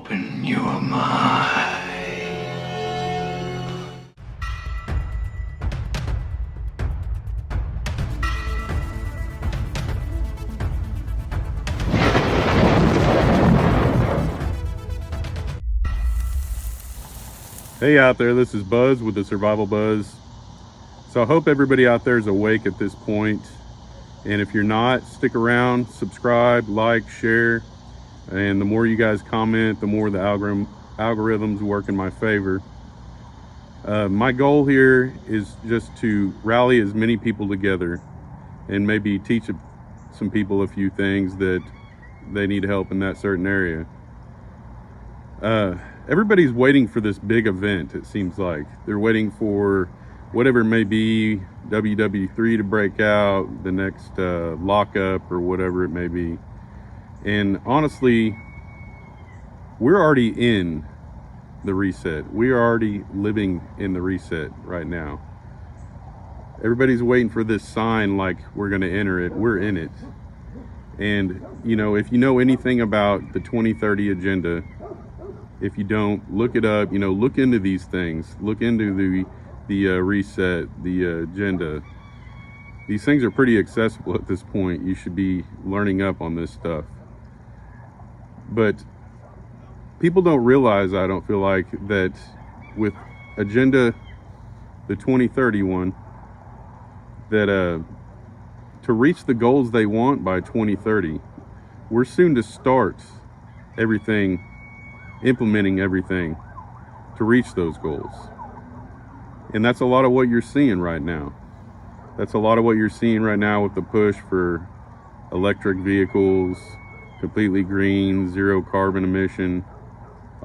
Open your mind. Hey out there, this is Buzz with TheSurvivalBuzz. So I hope everybody out there is awake at this point. And if you're not, stick around, subscribe, like, share. And the more you guys comment, the more the algorithms work in my favor. My goal here is just to rally as many people together and maybe teach some people a few things that they need help in that certain area. Everybody's waiting for this big event, it seems like. They're waiting for whatever it may be, WW3 to break out, the next lockup or whatever it may be. And honestly, we're already in the reset. We are already living in the reset right now. Everybody's waiting for this sign like we're going to enter it. We're in it. And, you know, if you know anything about the 2030 agenda, if you don't, look it up, you know, look into these things, look into the reset, the agenda. These things are pretty accessible at this point. You should be learning up on this stuff. But people don't realize, I don't feel like, that with agenda, the 2031, that to reach the goals they want by 2030, we're soon to start implementing everything to reach those goals. And that's a lot of what you're seeing right now. That's a lot of what you're seeing right now with the push for electric vehicles, completely green, zero carbon emission,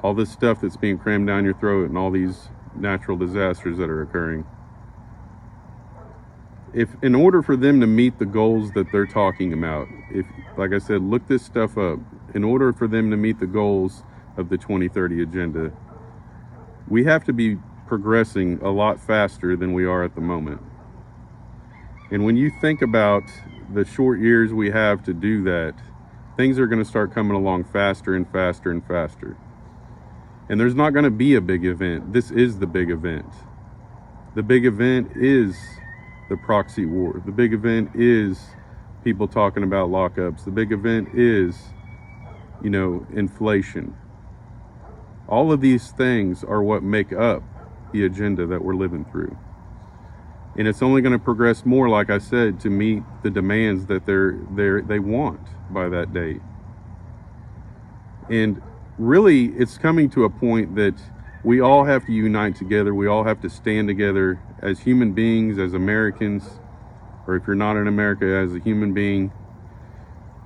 all this stuff that's being crammed down your throat, and all these natural disasters that are occurring. If in order for them to meet the goals that they're talking about, if, like I said, look this stuff up, in order for them to meet the goals of the 2030 agenda, we have to be progressing a lot faster than we are at the moment. And when you think about the short years we have to do that, things are going to start coming along faster and faster and faster. And there's not going to be a big event. This is the big event. The big event is the proxy war. The big event is people talking about lockups. The big event is, you know, inflation. All of these things are what make up the agenda that we're living through. And it's only going to progress more, like I said, to meet the demands that they want by that date. And really, it's coming to a point that we all have to unite together. We all have to stand together as human beings, as Americans, or if you're not in America, as a human being.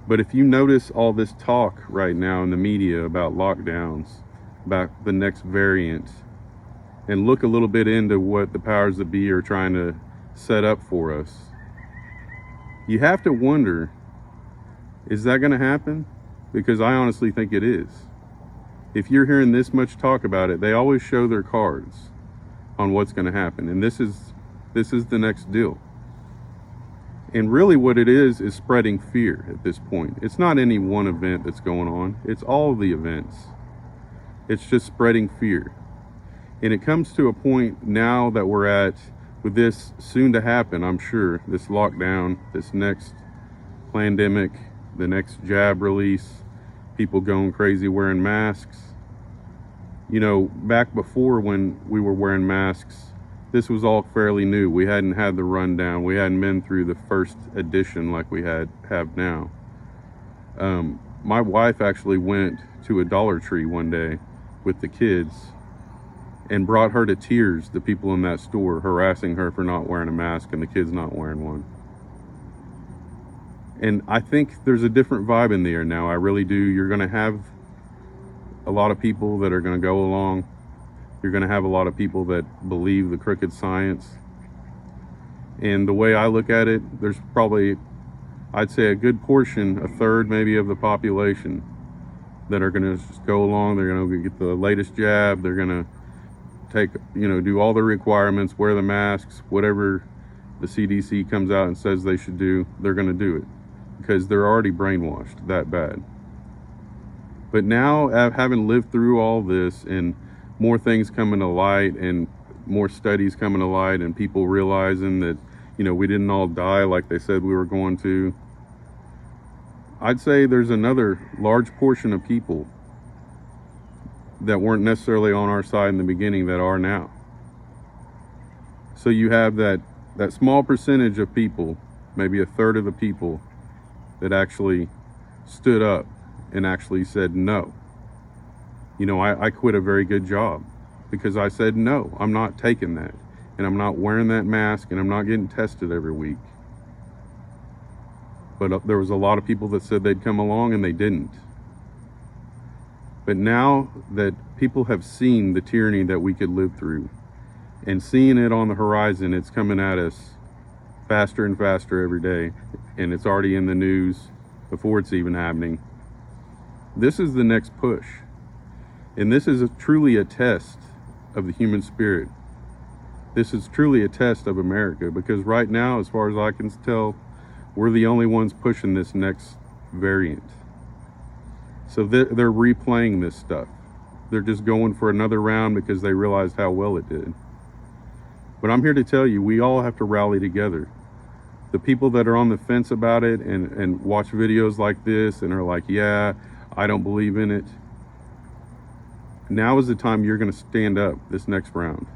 But if you notice all this talk right now in the media about lockdowns, about the next variant, and look a little bit into what the powers that be are trying to set up for us, you have to wonder, is that going to happen? Because I honestly think it is. If you're hearing this much talk about it, they always show their cards on what's going to happen. And this is the next deal. And really what it is spreading fear at this point. It's not any one event that's going on. It's all of the events. It's just spreading fear. And it comes to a point now that we're at, with this soon to happen, I'm sure, this lockdown, this next pandemic, the next jab release, people going crazy wearing masks. You know, back before when we were wearing masks, this was all fairly new. We hadn't had the rundown. We hadn't been through the first edition like we have now. My wife actually went to a Dollar Tree one day with the kids and brought her to tears, the people in that store harassing her for not wearing a mask and the kids not wearing one. And I think there's a different vibe in the air now. I really do. You're going to have a lot of people that are going to go along. You're going to have a lot of people that believe the crooked science. And the way I look at it, there's probably, I'd say, a good portion, a third maybe of the population, that are going to just go along. They're going to get the latest jab. They're going to do all the requirements, wear the masks, whatever the CDC comes out and says they should do, they're going to do it because they're already brainwashed that bad. But now, having lived through all this and more things coming to light and more studies coming to light and people realizing that, we didn't all die like they said we were going to, I'd say there's another large portion of people that weren't necessarily on our side in the beginning that are now. So you have that small percentage of people, maybe a third of the people, that actually stood up and actually said no. I quit a very good job because I said no, I'm not taking that, and I'm not wearing that mask, and I'm not getting tested every week. But there was a lot of people that said they'd come along and they didn't. But now that people have seen the tyranny that we could live through and seeing it on the horizon, it's coming at us faster and faster every day, and it's already in the news before it's even happening. This is the next push. And this is truly a test of the human spirit. This is truly a test of America, because right now, as far as I can tell, we're the only ones pushing this next variant. So they're replaying this stuff. They're just going for another round because they realized how well it did. But I'm here to tell you, we all have to rally together. The people that are on the fence about it and watch videos like this and are like, yeah, I don't believe in it. Now is the time you're going to stand up this next round.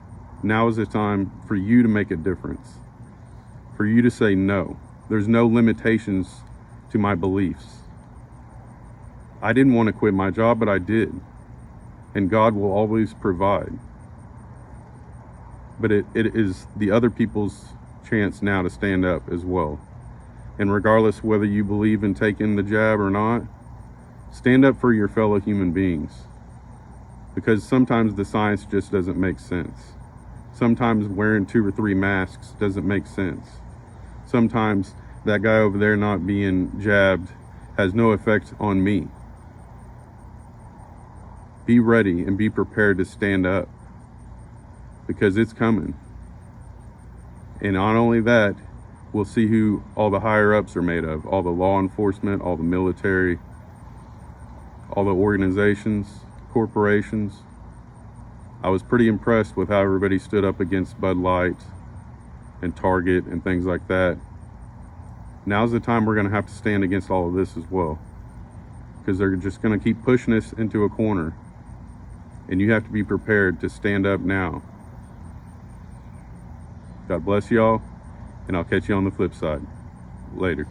Now is the time for you to make a difference. For you to say no. There's no limitations to my beliefs. I didn't want to quit my job, but I did. And God will always provide. But it is the other people's chance now to stand up as well. And regardless whether you believe in taking the jab or not, stand up for your fellow human beings. Because sometimes the science just doesn't make sense. Sometimes wearing 2 or 3 masks doesn't make sense. Sometimes that guy over there not being jabbed has no effect on me. Be ready and be prepared to stand up, because it's coming. And not only that, we'll see who all the higher ups are made of, all the law enforcement, all the military, all the organizations, corporations. I was pretty impressed with how everybody stood up against Bud Light and Target and things like that. Now's the time we're going to have to stand against all of this as well, because they're just going to keep pushing us into a corner, and you have to be prepared to stand up now. God bless y'all, and I'll catch you on the flip side. Later.